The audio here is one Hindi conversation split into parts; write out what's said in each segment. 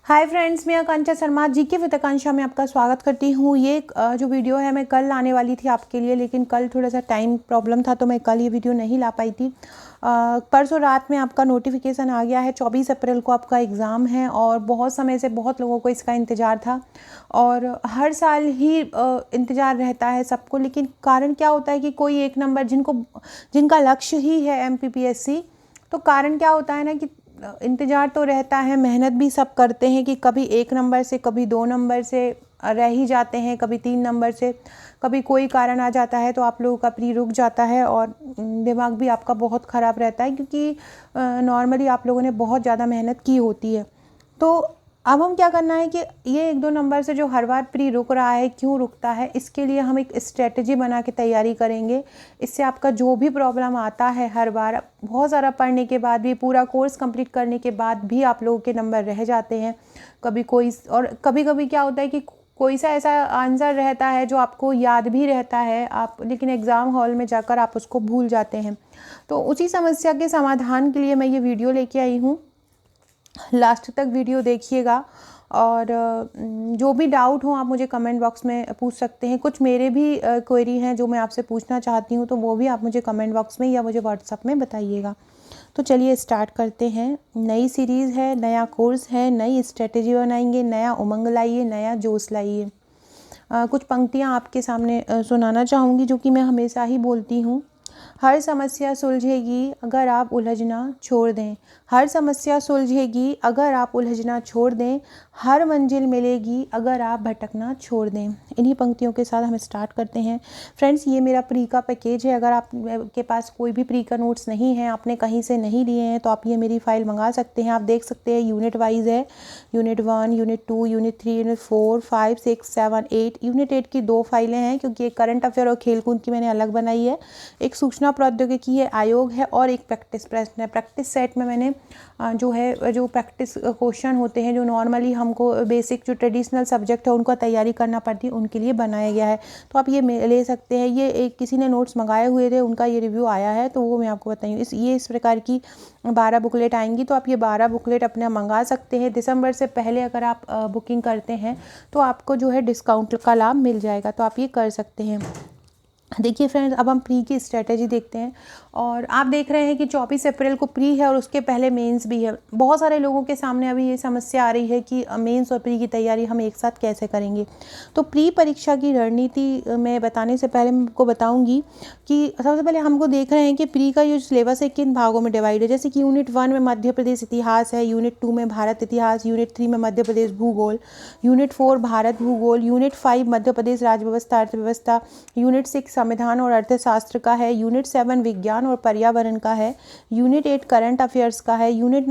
हाय फ्रेंड्स, मैं आकांक्षा शर्मा जीके विद आकांक्षा में आपका स्वागत करती हूँ। ये जो वीडियो है मैं कल लाने वाली थी आपके लिए, लेकिन कल थोड़ा सा टाइम प्रॉब्लम था तो मैं कल ये वीडियो नहीं ला पाई थी। परसों रात में आपका नोटिफिकेशन आ गया है। 24 अप्रैल को आपका एग्ज़ाम है और बहुत समय से बहुत लोगों को इसका इंतज़ार था और हर साल ही इंतज़ार रहता है सबको। लेकिन कारण क्या होता है कि कोई एक नंबर जिनका लक्ष्य ही है MPPSC, तो कारण क्या होता है ना कि इंतज़ार तो रहता है, मेहनत भी सब करते हैं कि कभी 1 नंबर से, कभी 2 नंबर से रह ही जाते हैं, कभी 3 नंबर से, कभी कोई कारण आ जाता है तो आप लोगों का प्री रुक जाता है और दिमाग भी आपका बहुत ख़राब रहता है क्योंकि नॉर्मली आप लोगों ने बहुत ज़्यादा मेहनत की होती है। तो अब हम क्या करना है कि ये 1-2 नंबर से जो हर बार प्री रुक रहा है, क्यों रुकता है, इसके लिए हम एक स्ट्रेटजी बना के तैयारी करेंगे। इससे आपका जो भी प्रॉब्लम आता है हर बार, बहुत सारा पढ़ने के बाद भी, पूरा कोर्स कंप्लीट करने के बाद भी आप लोगों के नंबर रह जाते हैं। कभी-कभी क्या होता है कि कोई सा ऐसा आंसर रहता है जो आपको याद भी रहता है, लेकिन एग्ज़ाम हॉल में जाकर आप उसको भूल जाते हैं। तो उसी समस्या के समाधान के लिए मैं ये वीडियो लेके आई हूँ। लास्ट तक वीडियो देखिएगा और जो भी डाउट हो आप मुझे कमेंट बॉक्स में पूछ सकते हैं। कुछ मेरे भी क्वेरी हैं जो मैं आपसे पूछना चाहती हूँ, तो वो भी आप मुझे कमेंट बॉक्स में या मुझे व्हाट्सएप में बताइएगा। तो चलिए स्टार्ट करते हैं। नई सीरीज़ है, नया कोर्स है, नई स्ट्रेटेजी बनाएंगे, नया उमंग लाइए, नया जोश लाइए। कुछ पंक्तियाँ आपके सामने सुनाना चाहूँगी जो कि मैं हमेशा ही बोलती हूँ। हर समस्या सुलझेगी अगर आप उलझना छोड़ दें। हर समस्या सुलझेगी अगर आप उलझना छोड़ दें। हर मंजिल मिलेगी अगर आप भटकना छोड़ दें। इन्हीं पंक्तियों के साथ हम स्टार्ट करते हैं। फ्रेंड्स, ये मेरा प्री का पैकेज है। अगर आप के पास कोई भी प्री का नोट्स नहीं है, आपने कहीं से नहीं लिए हैं, तो आप ये मेरी फ़ाइल मंगा सकते हैं। आप देख सकते हैं यूनिट वाइज है। Unit 1, unit 2, unit 3, unit 4, 5, 6, 7, 8। Unit 8 की 2 फाइलें हैं क्योंकि एक करंट अफेयर और खेलकूद की मैंने अलग बनाई है। एक सूचना प्रौद्योगिकी है, आयोग है, और एक प्रैक्टिस प्रश्न है। प्रैक्टिस सेट में मैंने जो प्रैक्टिस क्वेश्चन होते हैं जो नॉर्मली हमको बेसिक जो ट्रेडिशनल सब्जेक्ट है उनका तैयारी करना पड़ती है, उनके लिए बनाया गया है। तो आप ये ले सकते हैं। ये एक किसी ने नोट्स मंगाए हुए थे, उनका ये रिव्यू आया है तो वो मैं आपको बताई। इस प्रकार की 12 बुकलेट आएंगी, तो आप ये 12 बुकलेट अपना मंगा सकते हैं। दिसंबर से पहले अगर आप बुकिंग करते हैं तो आपको जो है डिस्काउंट का लाभ मिल जाएगा, तो आप ये कर सकते हैं। देखिए फ्रेंड्स, अब हम प्री की स्ट्रेटजी देखते हैं। और आप देख रहे हैं कि 24 अप्रैल को प्री है और उसके पहले मेंस भी है। बहुत सारे लोगों के सामने अभी ये समस्या आ रही है कि मेंस और प्री की तैयारी हम एक साथ कैसे करेंगे। तो प्री परीक्षा की रणनीति में बताने से पहले मैं आपको बताऊंगी कि सबसे पहले हमको देख रहे हैं कि प्री का जो सिलेबस है किन भागों में डिवाइड है। जैसे कि यूनिट 1 में मध्य प्रदेश इतिहास है, यूनिट 2 में भारत इतिहास, यूनिट 3 में मध्य प्रदेश भूगोल, यूनिट 4 भारत भूगोल, यूनिट 5 मध्य प्रदेश राज्य व्यवस्था अर्थव्यवस्था, यूनिट 6 संविधान और अर्थशास्त्र का है, यूनिट 7 विज्ञान और पर्यावरण का है, यूनिट 8 करंट अफेयर्स का है, यूनिट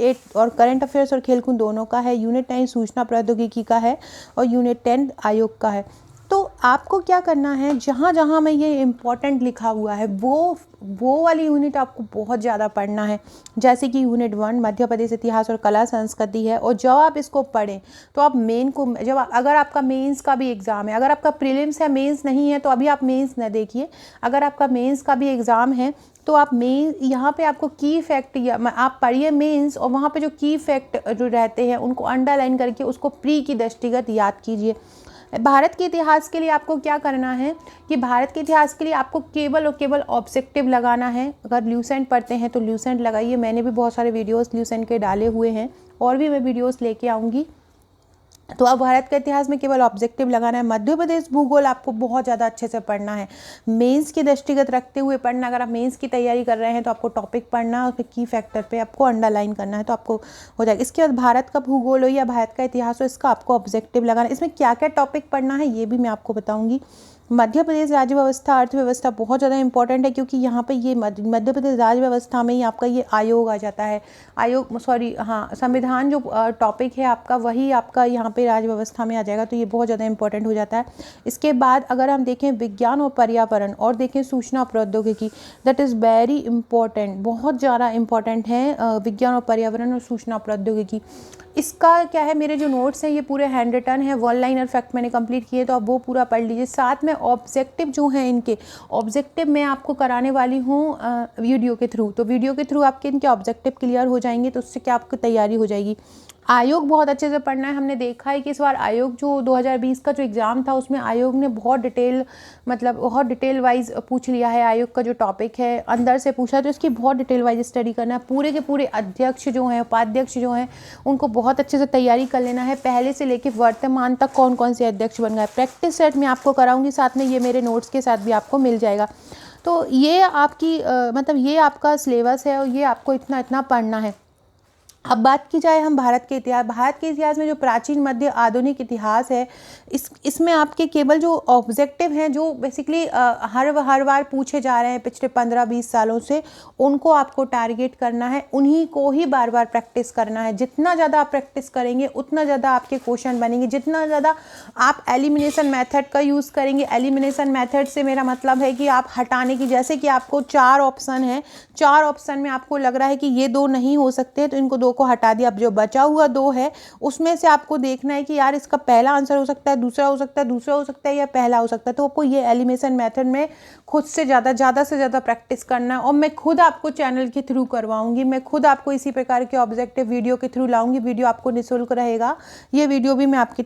8 और करंट अफेयर्स और खेलकूद दोनों का है, यूनिट 9 सूचना प्रौद्योगिकी का है और यूनिट 10 आयोग का है। तो आपको क्या करना है, जहाँ जहाँ में ये इम्पोर्टेंट लिखा हुआ है वो वाली यूनिट आपको बहुत ज़्यादा पढ़ना है। जैसे कि यूनिट 1 मध्य प्रदेश इतिहास और कला संस्कृति है, और जब आप इसको पढ़ें तो आप मेन को अगर आपका मेंस का भी एग्ज़ाम है, अगर आपका प्रीलिम्स है मेंस नहीं है तो अभी आप मेंस न देखिए। अगर आपका मेंस का भी एग्ज़ाम है तो आप यहाँ पे आपको की फैक्ट आप पढ़िए मेंस, और वहाँ पे जो की फैक्ट जो रहते हैं उनको अंडरलाइन करके उसको प्री की दृष्टिगत याद कीजिए। भारत के इतिहास के लिए आपको क्या करना है कि भारत के इतिहास के लिए आपको केवल और केवल ऑब्जेक्टिव लगाना है। अगर ल्यूसेंट पढ़ते हैं तो ल्यूसेंट लगाइए। मैंने भी बहुत सारे वीडियोस ल्यूसेंट के डाले हुए हैं और भी मैं वीडियोस लेके आऊँगी। तो अब भारत के इतिहास में केवल ऑब्जेक्टिव लगाना है। मध्य प्रदेश भूगोल आपको बहुत ज़्यादा अच्छे से पढ़ना है, मेंस के दृष्टिगत रखते हुए पढ़ना। अगर आप मेंस की तैयारी कर रहे हैं तो आपको टॉपिक पढ़ना है, उसके की फैक्टर पे आपको अंडरलाइन करना है, तो आपको हो जाएगा। इसके बाद भारत का भूगोल हो या भारत का इतिहास हो, इसका आपको ऑब्जेक्टिव लगाना है। इसमें क्या क्या टॉपिक पढ़ना है ये भी मैं आपको बताऊँगी। मध्य प्रदेश राज्य व्यवस्था अर्थव्यवस्था बहुत ज़्यादा इंपॉर्टेंट है क्योंकि यहाँ पे ये मध्य प्रदेश राज्य व्यवस्था में ही आपका ये आयोग आ जाता है। संविधान जो टॉपिक है आपका वही आपका यहाँ पे राज्य व्यवस्था में आ जाएगा, तो ये बहुत ज़्यादा इंपॉर्टेंट हो जाता है। इसके बाद अगर हम देखें विज्ञान और पर्यावरण और देखें सूचना प्रौद्योगिकी, दैट इज़ वेरी इंपॉर्टेंट, बहुत ज़्यादा इंपॉर्टेंट है विज्ञान और पर्यावरण और सूचना प्रौद्योगिकी। इसका क्या है, मेरे जो नोट्स हैं ये पूरे हैंड रिटन है, 1 लाइनर फैक्ट मैंने कंप्लीट किए, तो आप वो पूरा पढ़ लीजिए। साथ में ऑब्जेक्टिव जो हैं इनके ऑब्जेक्टिव मैं आपको कराने वाली हूँ वीडियो के थ्रू। तो वीडियो के थ्रू आपके इनके ऑब्जेक्टिव क्लियर हो जाएंगे तो उससे क्या आपकी तैयारी हो जाएगी। आयोग बहुत अच्छे से पढ़ना है। हमने देखा है कि इस बार आयोग जो 2020 का जो एग्ज़ाम था उसमें आयोग ने बहुत डिटेल वाइज पूछ लिया है। आयोग का जो टॉपिक है अंदर से पूछा, तो इसकी बहुत डिटेल वाइज स्टडी करना है। पूरे के पूरे अध्यक्ष जो हैं, उपाध्यक्ष जो हैं, उनको बहुत अच्छे से तैयारी कर लेना है। पहले से लेकर वर्तमान तक कौन कौन से अध्यक्ष बन गए, प्रैक्टिस सेट मैं आपको कराऊंगी, साथ में ये मेरे नोट्स के साथ भी आपको मिल जाएगा। तो ये आपकी ये आपका सिलेबस है और ये आपको इतना इतना पढ़ना है। अब बात की जाए हम भारत के इतिहास। भारत के इतिहास में जो प्राचीन, मध्य, आधुनिक इतिहास है, इसमें आपके केवल जो ऑब्जेक्टिव हैं, जो बेसिकली हर बार पूछे जा रहे हैं पिछले 15-20 सालों से, उनको आपको टारगेट करना है, उन्हीं को ही बार बार प्रैक्टिस करना है। जितना ज़्यादा आप प्रैक्टिस करेंगे उतना ज़्यादा आपके क्वेश्चन बनेंगे। जितना ज़्यादा आप एलिमिनेशन मेथड का यूज़ करेंगे, एलिमिनेशन मेथड से मेरा मतलब है कि आप हटाने की, जैसे कि आपको 4 ऑप्शन हैं, 4 ऑप्शन में आपको लग रहा है कि ये 2 नहीं हो सकते, तो इनको 2 को हटा दिया। अब जो बचा हुआ 2 है उसमें से आपको देखना है कि यार इसका पहला आंसर हो सकता है, दूसरा हो सकता है, दूसरा हो सकता है या पहला हो सकता है। तो आपको ये एलिमिनेशन मेथड में खुद से ज़्यादा से ज़्यादा प्रैक्टिस करना है। और मैं खुद आपको चैनल के थ्रू करवाऊंगी, मैं खुद आपको इसी प्रकार के ऑब्जेक्टिव वीडियो के थ्रू लाऊंगी। वीडियो आपको निःशुल्क रहेगा, ये वीडियो भी मैं आपके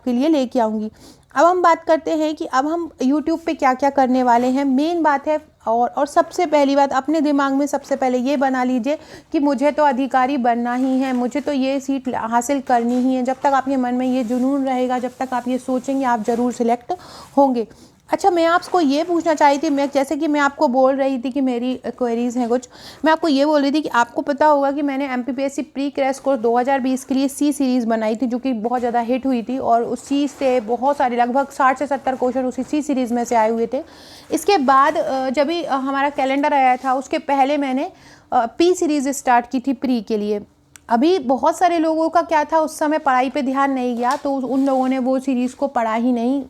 लिए लेके आऊँगी। अब हम बात करते हैं कि अब हम यूट्यूब पे क्या क्या करने वाले हैं। मेन बात है, और सबसे पहली बात, अपने दिमाग में सबसे पहले ये बना लीजिए कि मुझे तो अधिकारी बनना ही है, मुझे तो ये सीट हासिल करनी ही है। जब तक आपके मन में ये जुनून रहेगा, जब तक आप ये सोचेंगे, आप ज़रूर सिलेक्ट होंगे। अच्छा, मैं आपको ये पूछना चाही थी, जैसे कि मैं आपको बोल रही थी कि मेरी क्वेरीज़ हैं कुछ, मैं आपको ये बोल रही थी कि आपको पता होगा कि मैंने MPPSC प्री क्रैश कोर्स 2020 के लिए सी सीरीज़ बनाई थी, जो कि बहुत ज़्यादा हिट हुई थी, और उस चीज़ से बहुत सारे लगभग 60 से 70 क्वेश्चन उसी सी सीरीज़ में से आए हुए थे। इसके बाद जब भी हमारा कैलेंडर आया था, उसके पहले मैंने पी सीरीज़ स्टार्ट की थी प्री के लिए। अभी बहुत सारे लोगों का क्या था, उस समय पढ़ाई पे ध्यान नहीं गया, तो उन लोगों ने वो सीरीज़ को पढ़ा ही नहीं,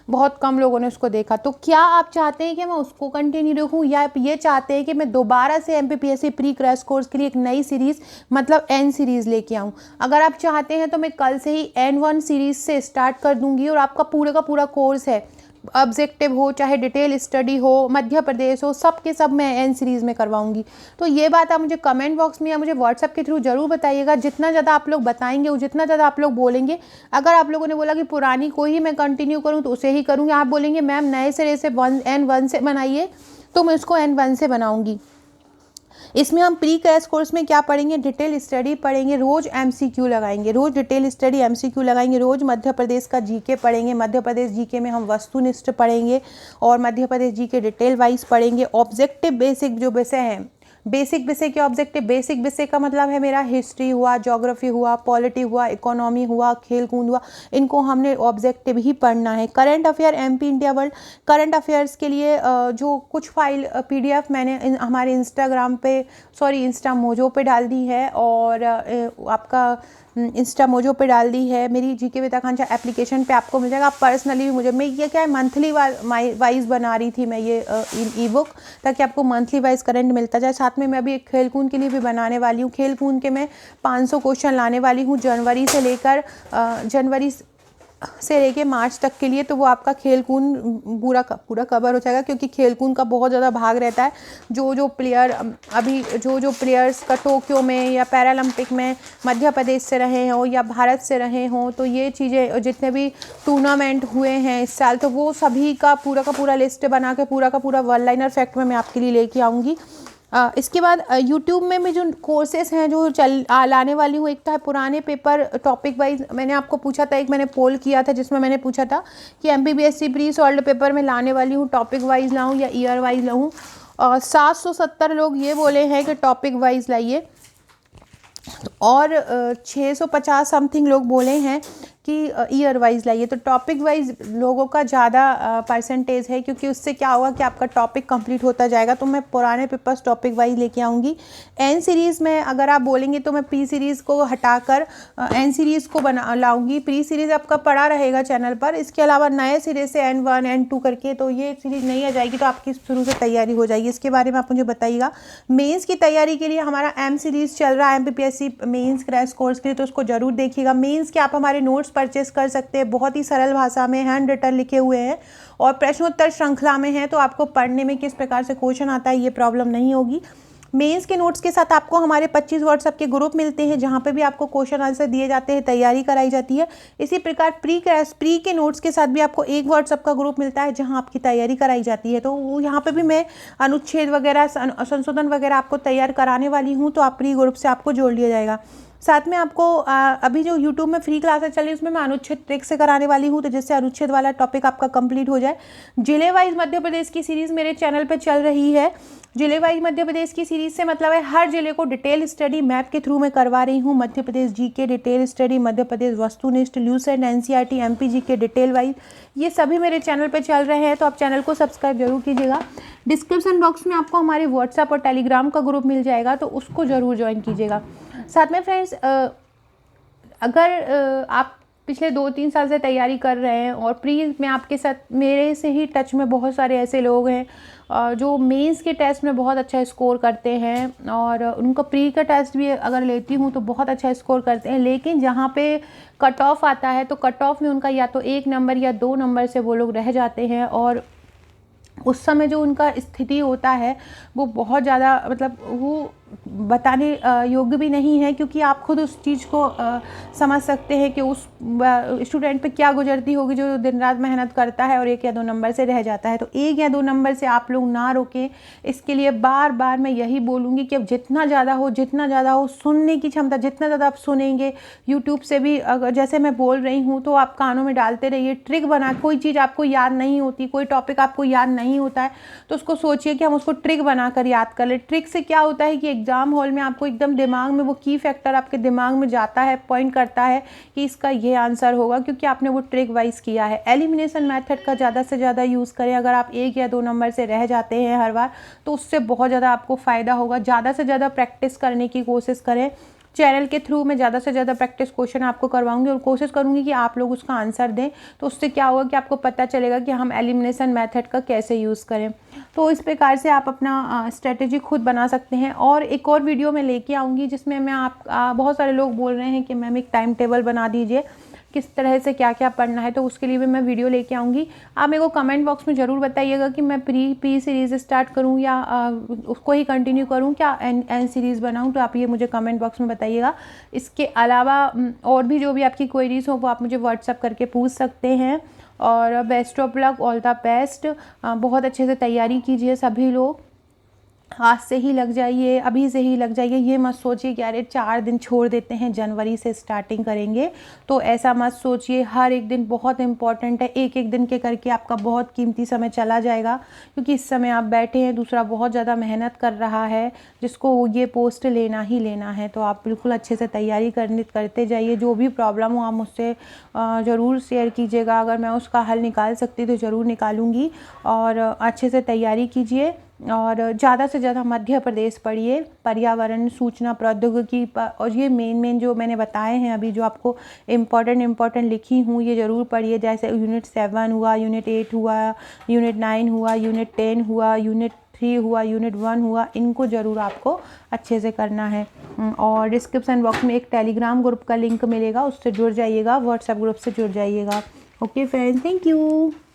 बहुत कम लोगों ने उसको देखा। तो क्या आप चाहते हैं कि मैं उसको कंटिन्यू रखूं, या आप ये चाहते हैं कि मैं दोबारा से MPPSC प्री क्रैश कोर्स के लिए एक नई सीरीज़, मतलब N सीरीज़ लेके आऊं? अगर आप चाहते हैं तो मैं कल से ही N1 सीरीज़ से स्टार्ट कर दूंगी, और आपका पूरे का पूरा कोर्स है, ऑब्जेक्टिव हो चाहे डिटेल स्टडी हो, मध्य प्रदेश हो, सब के सब मैं N सीरीज़ में करवाऊंगी। तो ये बात आप मुझे कमेंट बॉक्स में या मुझे व्हाट्सएप के थ्रू ज़रूर बताइएगा। जितना ज़्यादा आप लोग बताएंगे, वो जितना ज़्यादा आप लोग बोलेंगे, अगर आप लोगों ने बोला कि पुरानी को ही मैं कंटिन्यू करूँ तो उसे ही करूँगी, आप बोलेंगे मैम नए सिरे से N1 से बनाइए, तो मैं उसको N1 से बनाऊँगी। इसमें हम प्री क्रैश कोर्स में क्या पढ़ेंगे, डिटेल स्टडी पढ़ेंगे, रोज़ MCQ लगाएंगे, रोज़ डिटेल स्टडी MCQ लगाएंगे, रोज़ मध्य प्रदेश का जीके पढ़ेंगे। मध्य प्रदेश जीके में हम वस्तुनिष्ठ पढ़ेंगे और Madhya Pradesh GK detail wise पढ़ेंगे। ऑब्जेक्टिव बेसिक जो विषय हैं, बेसिक विषय के ऑब्जेक्टिव, बेसिक विषय का मतलब है मेरा हिस्ट्री हुआ, ज्योग्राफी हुआ, पॉलिटी हुआ, इकोनॉमी हुआ, खेल कूद हुआ, इनको हमने ऑब्जेक्टिव ही पढ़ना है। Current affair, MP India world, current affairs के लिए जो कुछ फाइल PDF मैंने हमारे इंस्टा मोजो पे डाल दी है, और आपका इंस्टा मोजो पे डाल दी है। मेरी GK विद आकांक्षा एप्लीकेशन पे आपको मिल जाएगा। आप पर्सनली भी मुझे, मैं ये क्या है, मंथली वाइज बना रही थी मैं ये ई बुक, ताकि आपको मंथली वाइज करंट मिलता जाए। साथ में मैं अभी एक खेल कूद के लिए भी बनाने वाली हूँ। खेल कूद के मैं 500 क्वेश्चन लाने वाली हूँ जनवरी से लेके मार्च तक के लिए। तो वो आपका खेल कूद पूरा कवर हो जाएगा, क्योंकि खेल कूद का बहुत ज़्यादा भाग रहता है। जो प्लेयर्स का टोक्यो में या पैरालंपिक में मध्य प्रदेश से रहे हों या भारत से रहे हों, तो ये चीज़ें जितने भी टूर्नामेंट हुए हैं इस साल, तो वो सभी का पूरा लिस्ट बना के पूरा का पूरा वन लाइनर फैक्ट में मैं आपके लिए लेके आऊँगी। इसके बाद यूट्यूब में भी जो कोर्सेज हैं जो लाने वाली हूँ, एक तो है पुराने पेपर टॉपिक वाइज। मैंने आपको पूछा था, एक मैंने पोल किया था जिसमें मैंने पूछा था कि MPPSC प्री सॉल्व्ड पेपर में लाने वाली हूँ, टॉपिक वाइज लाऊँ या ईयर वाइज लाऊँ। 770 लोग ये बोले हैं कि टॉपिक वाइज लाइए, और 650 समथिंग लोग बोले हैं कि ईयर वाइज लाइए। तो टॉपिक वाइज लोगों का ज़्यादा परसेंटेज है, क्योंकि उससे क्या होगा कि आपका टॉपिक कंप्लीट होता जाएगा। तो मैं पुराने पेपर्स टॉपिक वाइज लेके आऊँगी। N सीरीज़ में अगर आप बोलेंगे तो मैं प्री सीरीज़ को हटाकर N सीरीज़ को लाऊंगी। प्री सीरीज़ आपका पड़ा रहेगा चैनल पर, इसके अलावा नए सिरे से N1 N2 करके, तो ये सीरीज़ नहीं आ जाएगी, तो आपकी शुरू से तैयारी हो जाएगी। इसके बारे में आप मुझे बताइएगा। मेंस की तैयारी के लिए हमारा M सीरीज़ चल रहा है MPPSC मेंस क्रैश कोर्स के लिए, तो उसको जरूर देखिएगा। मेंस के आप हमारे नोट्स परचेस कर सकते हैं, बहुत ही सरल भाषा में हैंड रिटन लिखे हुए हैं, और प्रश्नोत्तर श्रृंखला में है, तो आपको पढ़ने में किस प्रकार से क्वेश्चन आता है ये प्रॉब्लम नहीं होगी। मेंस के नोट्स के साथ आपको हमारे 25 व्हाट्सएप के ग्रुप मिलते हैं, जहाँ पे भी आपको क्वेश्चन आंसर दिए जाते हैं, तैयारी कराई जाती है। इसी प्रकार प्री के नोट्स के साथ भी आपको एक व्हाट्सएप का ग्रुप मिलता है, जहाँ आपकी तैयारी कराई जाती है। तो यहाँ पे भी मैं अनुच्छेद वगैरह, संशोधन वगैरह आपको तैयार कराने वाली हूँ, तो आप प्री ग्रुप से आपको जोड़ लिया जाएगा। साथ में आपको अभी जो यूट्यूब में फ्री क्लासेस चल रही है उसमें मैं अनुच्छेद ट्रिक से कराने वाली हूँ, तो जिससे अनुच्छेद वाला टॉपिक आपका कंप्लीट हो जाए। जिले वाइज मध्य प्रदेश की सीरीज़ मेरे चैनल पे चल रही है। जिले वाइज मध्य प्रदेश की सीरीज़ से मतलब है हर जिले को डिटेल स्टडी मैप के थ्रू मैं करवा रही हूँ। Madhya Pradesh GK detail study, Madhya Pradesh वस्तुनिष्ठ, Lucent, NCERT, MP GK detail wise, ये सभी मेरे चैनल पे चल रहे हैं। तो आप चैनल को सब्सक्राइब जरूर कीजिएगा। डिस्क्रिप्शन बॉक्स में आपको हमारे व्हाट्सएप और टेलीग्राम का ग्रुप मिल जाएगा, तो उसको ज़रूर ज्वाइन कीजिएगा। साथ में फ्रेंड्स, अगर आप पिछले 2-3 साल से तैयारी कर रहे हैं और प्री में आपके साथ मेरे से ही टच में बहुत सारे ऐसे लोग हैं जो मेंस के टेस्ट में बहुत अच्छा स्कोर करते हैं, और उनका प्री का टेस्ट भी अगर लेती हूँ तो बहुत अच्छा स्कोर करते हैं, लेकिन जहाँ पे कट ऑफ आता है तो कट ऑफ में उनका या तो 1 नंबर या 2 नंबर से वो लोग रह जाते हैं, और उस समय जो उनका स्थिति होता है वो बहुत ज़्यादा मतलब वो बताने योग्य भी नहीं है, क्योंकि आप खुद उस चीज़ को समझ सकते हैं कि उस स्टूडेंट पे क्या गुजरती होगी जो दिन रात मेहनत करता है और 1 या 2 नंबर से रह जाता है। तो 1 या 2 नंबर से आप लोग ना रोकें। इसके लिए बार बार मैं यही बोलूँगी कि अब जितना ज़्यादा हो सुनने की क्षमता, जितना ज़्यादा आप सुनेंगे यूट्यूब से भी, अगर जैसे मैं बोल रही हूँ तो आप कानों में डालते रहिए। ट्रिक बना, कोई चीज़ आपको याद नहीं होती, कोई टॉपिक आपको याद नहीं होता है, तो उसको सोचिए कि हम उसको ट्रिक बनाकर याद कर लें। ट्रिक से क्या होता है कि एग्जाम हॉल में आपको एकदम दिमाग में वो की फैक्टर आपके दिमाग में जाता है, पॉइंट करता है कि इसका ये आंसर होगा, क्योंकि आपने वो ट्रिक वाइज किया है। एलिमिनेशन मेथड का ज़्यादा से ज़्यादा यूज़ करें। अगर आप 1 या 2 नंबर से रह जाते हैं हर बार, तो उससे बहुत ज़्यादा आपको फ़ायदा होगा। ज़्यादा से ज़्यादा प्रैक्टिस करने की कोशिश करें। चैनल के थ्रू मैं ज़्यादा से ज़्यादा प्रैक्टिस क्वेश्चन आपको करवाऊंगी और कोशिश करूंगी कि आप लोग उसका आंसर दें। तो उससे क्या होगा कि आपको पता चलेगा कि हम एलिमिनेशन मेथड का कैसे यूज़ करें। तो इस प्रकार से आप अपना स्ट्रेटेजी खुद बना सकते हैं। और एक और वीडियो मैं लेके आऊँगी जिसमें मैं बहुत सारे लोग बोल रहे हैं कि मैम एक टाइम टेबल बना दीजिए, किस तरह से क्या क्या पढ़ना है, तो उसके लिए भी मैं वीडियो लेके आऊँगी। आप मेरे को कमेंट बॉक्स में ज़रूर बताइएगा कि मैं प्री सीरीज़ स्टार्ट करूँ या उसको ही कंटिन्यू करूँ, क्या एन सीरीज़ बनाऊँ, तो आप ये मुझे कमेंट बॉक्स में बताइएगा। इसके अलावा और भी जो भी आपकी क्वेरीज हो वो आप मुझे व्हाट्सअप करके पूछ सकते हैं। और best of luck, all the best. बहुत अच्छे से तैयारी कीजिए सभी लोग। आज से ही लग जाइए, अभी से ही लग जाइए। ये मत सोचिए कि अरे 4 दिन छोड़ देते हैं, जनवरी से स्टार्टिंग करेंगे, तो ऐसा मत सोचिए। हर एक दिन बहुत इंपॉर्टेंट है। एक एक दिन के करके आपका बहुत कीमती समय चला जाएगा, क्योंकि इस समय आप बैठे हैं, दूसरा बहुत ज़्यादा मेहनत कर रहा है जिसको ये पोस्ट लेना ही लेना है। तो आप बिल्कुल अच्छे से तैयारी करते जाइए। जो भी प्रॉब्लम हो आप मुझसे ज़रूर शेयर कीजिएगा। अगर मैं उसका हल निकाल सकती तो ज़रूर निकालूंगी। और अच्छे से तैयारी कीजिए और ज़्यादा से ज़्यादा मध्य प्रदेश पढ़िए, पर्यावरण, सूचना प्रौद्योगिकी, और ये मेन जो मैंने बताए हैं अभी, जो आपको इम्पॉर्टेंट लिखी हूँ, ये ज़रूर पढ़िए। जैसे यूनिट 7 हुआ, यूनिट 8 हुआ, यूनिट 9 हुआ, यूनिट 10 हुआ, यूनिट 3 हुआ, यूनिट 1 हुआ, इनको ज़रूर आपको अच्छे से करना है। और डिस्क्रिप्शन बॉक्स में एक टेलीग्राम ग्रुप का लिंक मिलेगा, उससे जुड़ जाइएगा, व्हाट्सएप ग्रुप से जुड़ जाइएगा। Okay friends, thank you.